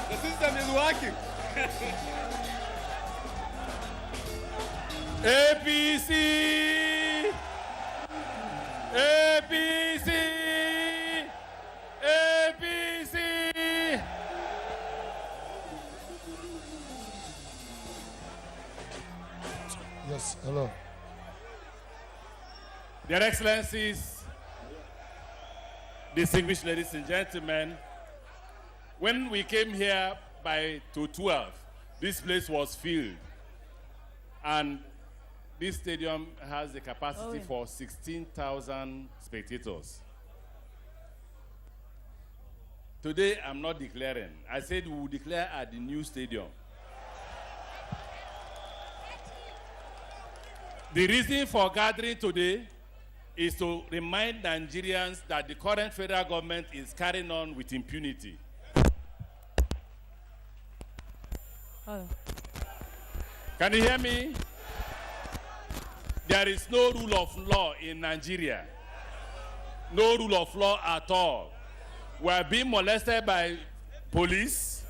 The system is working. APC! APC! APC! Yes, hello. Your Excellencies, distinguished ladies and gentlemen, when we came here by 12, this place was filled. And this stadium has the capacity for 16,000 spectators. Today, I'm not declaring. I said we will declare at the new stadium. The reason for gathering today is to remind Nigerians that the current federal government is carrying on with impunity. Can you hear me? There is no rule of law in Nigeria. No rule of law at all. We are being molested by police.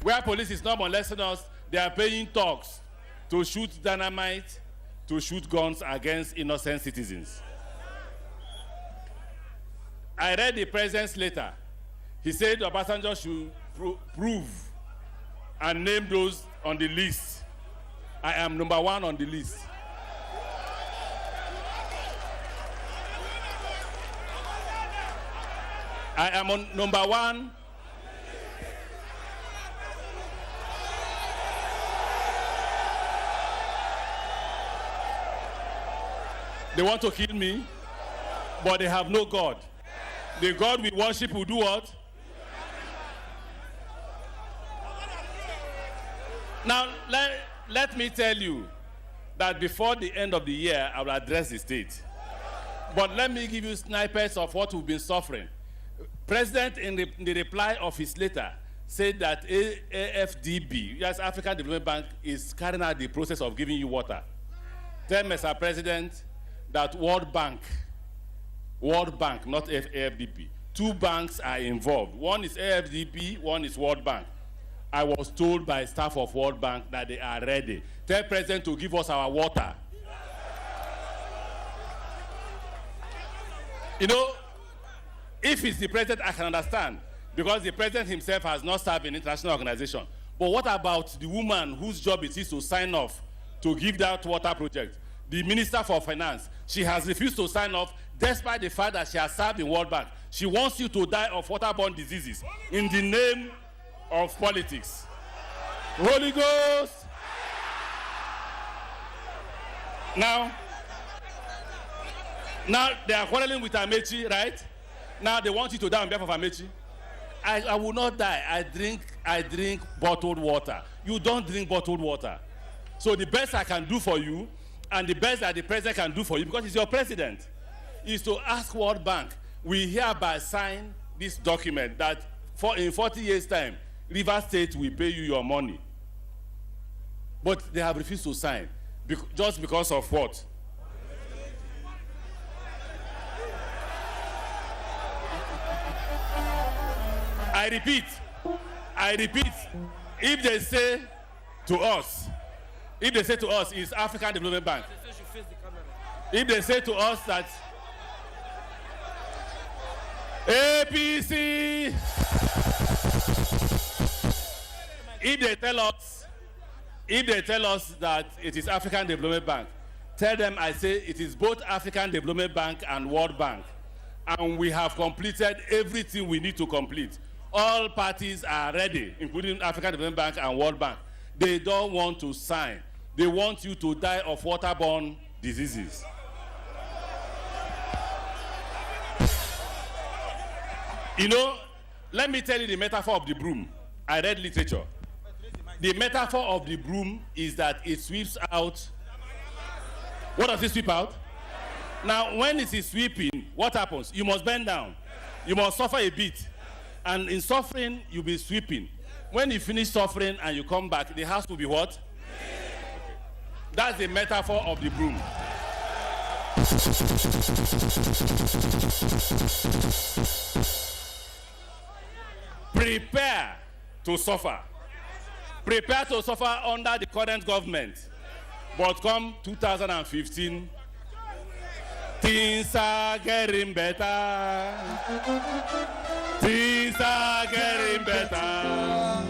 Where police is not molesting us, they are paying thugs to shoot dynamite, to shoot guns against innocent citizens. I read the president's letter. He said Obasanjo should prove and name those on the list. I am number 1 on the list. I am on number 1. They want to kill me, but they have no God. The God we worship will do what? Now, let me tell you that before the end of the year, I will address the state. But let me give you snippets of what we've been suffering. President, in the reply of his letter, said that AFDB, yes, African Development Bank, is carrying out the process of giving you water. Tell Mr. President that World Bank, not AFDB, 2 banks are involved. One is AFDB, one is World Bank. I was told by staff of World Bank that they are ready. Tell President to give us our water. You know, if it's the president, I can understand, because the president himself has not served in international organization. But what about the woman whose job it is to sign off to give that water project? The Minister for Finance, she has refused to sign off despite the fact that she has served in World Bank. She wants you to die of waterborne diseases in the name of politics. Holy Ghost! Now they are quarreling with Amaechi, right? Now they want you to die on behalf of Amaechi. I will not die. I drink bottled water. You don't drink bottled water. So the best I can do for you, and the best that the president can do for you, because he's your president, is to ask World Bank, we hereby sign this document that in 40 years' time, River State will pay you your money. But they have refused to sign. Just because of what? I repeat, if they say to us, it's African Development Bank. If they say to us that APC, if they tell us that it is African Development Bank, tell them I say it is both African Development Bank and World Bank. And we have completed everything we need to complete. All parties are ready, including African Development Bank and World Bank. They don't want to sign. They want you to die of waterborne diseases. You know, let me tell you the metaphor of the broom. I read literature. The metaphor of the broom is that it sweeps out. What does it sweep out? Now, when it is sweeping, what happens? You must bend down. You must suffer a bit. And in suffering, you'll be sweeping. When you finish suffering and you come back, the house will be what? That's the metaphor of the broom. Prepare to suffer. Prepare to suffer under the current government. But come 2015, things are getting better. Things are getting better.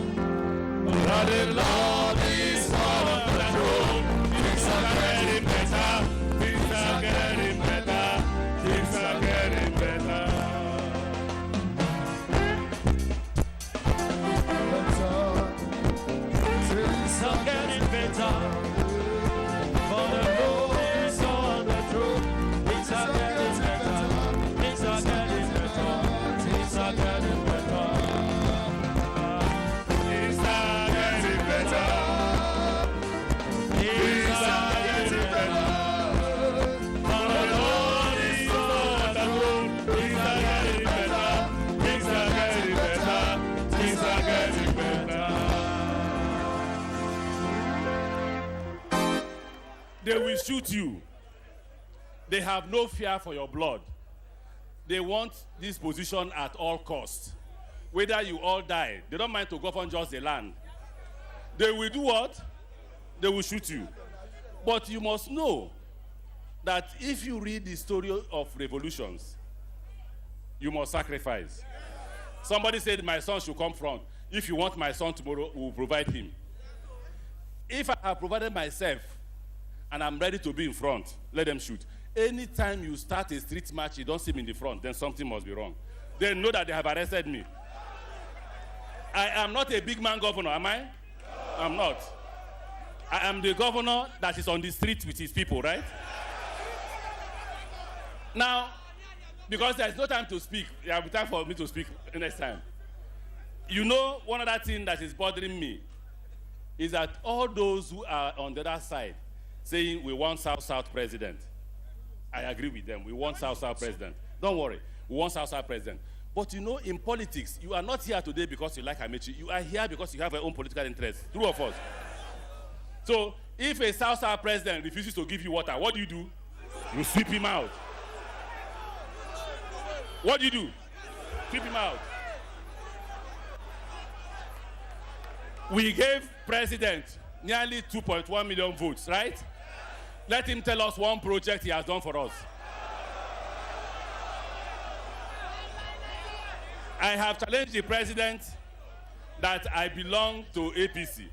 The Lord is on the throne. Things are getting better. Things are getting better. Things are getting better. Things are getting better. For the Lord is on the throne. Things are getting better. Things are getting better. Things are getting better. They will shoot you. They have no fear for your blood. They want this position at all costs. Whether you all die, they don't mind to govern just the land. They will do what? They will shoot you. But you must know that if you read the story of revolutions, you must sacrifice. Somebody said, my son should come front. If you want my son tomorrow, we will provide him. If I have provided myself, and I'm ready to be in front, let them shoot. Anytime you start a street march, you don't see me in the front, then something must be wrong. They know that they have arrested me. I am not a big man governor, am I? No. I'm not. I am the governor that is on the street with his people, right? Now, because there's no time to speak, there will be time for me to speak next time. You know, one other thing that is bothering me is that all those who are on the other side saying we want South-South president. I agree with them. We want South-South president. Don't worry. We want South-South president. But you know, in politics, you are not here today because you like Amaechi. You are here because you have your own political interest. True or false? So, if a South-South president refuses to give you water, what do? You sweep him out. What do? Sweep him out. We gave president nearly 2.1 million votes, right? Let him tell us one project he has done for us. I have challenged the president that I belong to APC.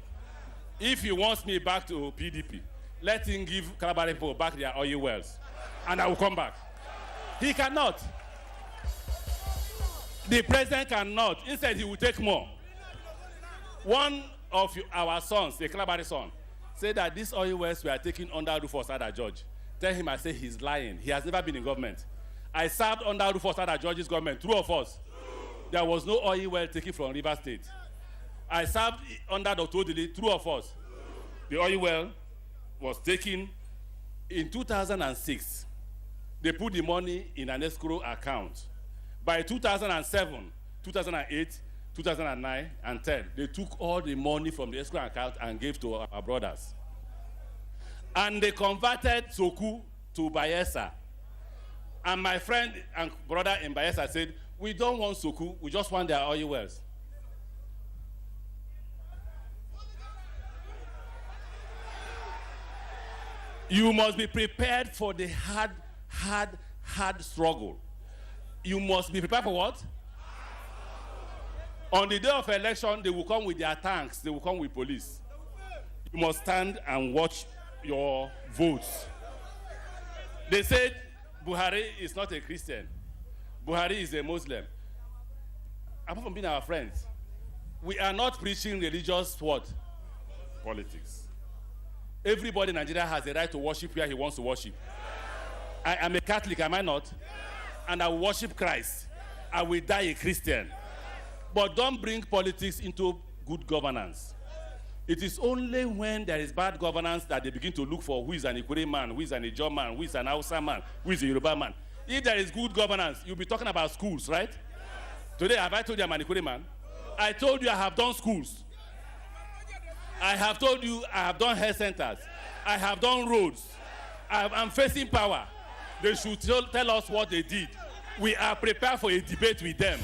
If he wants me back to PDP, let him give Calabar people back their oil wells, and I will come back. He cannot. The president cannot. Instead, he will take more. One of our sons, the Calabar son, said that these oil wells were taken under Rufus Ada George. Tell him I say he's lying. He has never been in government. I served under Rufus Ada George's government. True or false? There was no oil well taken from River State. I served under Dr. Odili. True or false? The oil well was taken in 2006. They put the money in an escrow account. By 2007, 2008, 2009 and 10, they took all the money from the escrow account and gave to our brothers. And they converted Soku to Bayelsa. And my friend and brother in Bayelsa said, we don't want Soku, we just want their oil wells. You must be prepared for the hard struggle. You must be prepared for what? On the day of election, they will come with their tanks. They will come with police. You must stand and watch your votes. They said Buhari is not a Christian. Buhari is a Muslim. Apart from being our friends, we are not preaching religious what? Politics. Everybody in Nigeria has the right to worship where he wants to worship. I am a Catholic, am I not? And I will worship Christ. I will die a Christian. But don't bring politics into good governance. It is only when there is bad governance that they begin to look for who is an Ikure man, who is an Ijaw man, who is an Hausa man, who is a Yoruba man. If there is good governance, you'll be talking about schools, right? Yes. Today, have I told you I'm an Ikure man? I told you I have done schools. I have told you I have done health centers. I have done roads. I'm facing power. They should tell us what they did. We are prepared for a debate with them.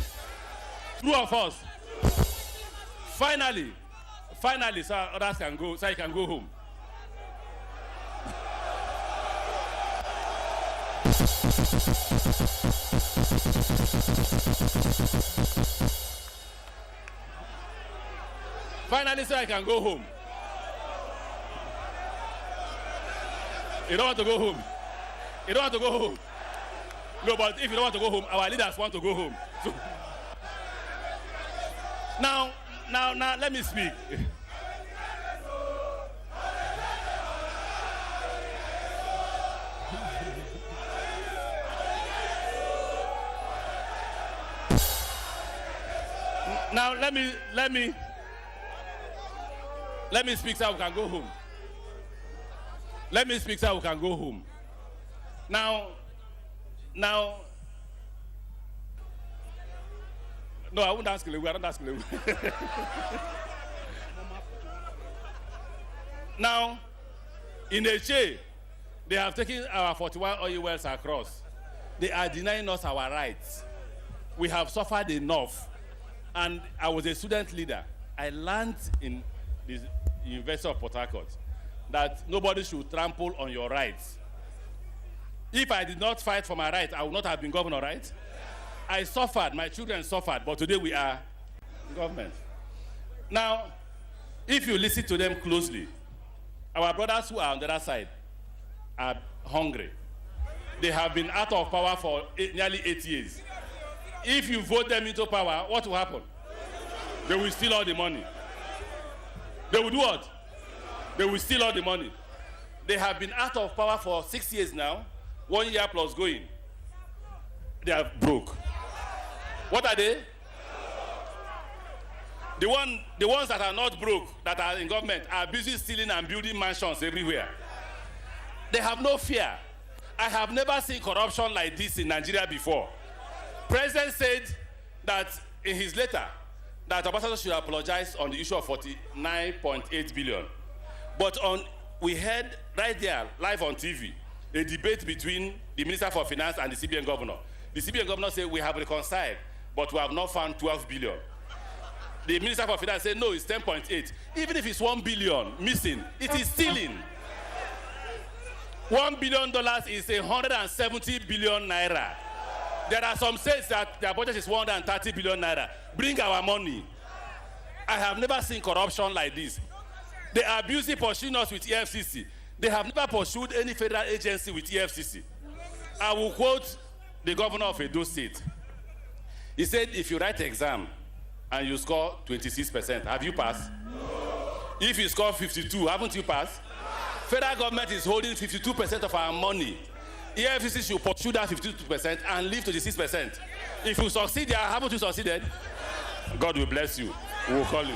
Two of us. Finally, so others can go, so I can go home. Finally, so I can go home. You don't want to go home. You don't want to go home. No, but if you don't want to go home, our leaders want to go home. So, now, let me speak. Now, let me speak so we can go home. Let me speak so we can go home. Now, no, I won't ask you. I don't ask you. Now, in Eche, they have taken our 41 oil wells across. They are denying us our rights. We have suffered enough. And I was a student leader. I learned in the University of Port Harcourt that nobody should trample on your rights. If I did not fight for my rights, I would not have been governor, right? I suffered, my children suffered, but today we are government. Now, if you listen to them closely, our brothers who are on the other side are hungry. They have been out of power for nearly 8 years. If you vote them into power, what will happen? They will steal all the money. They will do what? They will steal all the money. They have been out of power for 6 years now, 1 year plus going. They are broke. What are they? The ones that are not broke, that are in government, are busy stealing and building mansions everywhere. They have no fear. I have never seen corruption like this in Nigeria before. President said that in his letter that Obasanjo should apologize on the issue of 49.8 billion. But we heard right there, live on TV, a debate between the Minister for Finance and the CBN governor. The CBN governor said, we have reconciled, but we have not found 12 billion. The Minister for Finance said, no, it's 10.8. Even if it's 1 billion missing, it is stealing. $1 billion is 170 billion naira. There are some states that their budget is 130 billion naira. Bring our money. I have never seen corruption like this. They are busy pursuing us with EFCC. They have never pursued any federal agency with EFCC. I will quote the governor of Edo State. He said, if you write exam and you score 26%, have you passed? No. If you score 52, haven't you passed? Federal government is holding 52% of our money. EFCC should pursue that 52% and leave 26%. If you succeed there, haven't you succeeded? God will bless you. We will call you.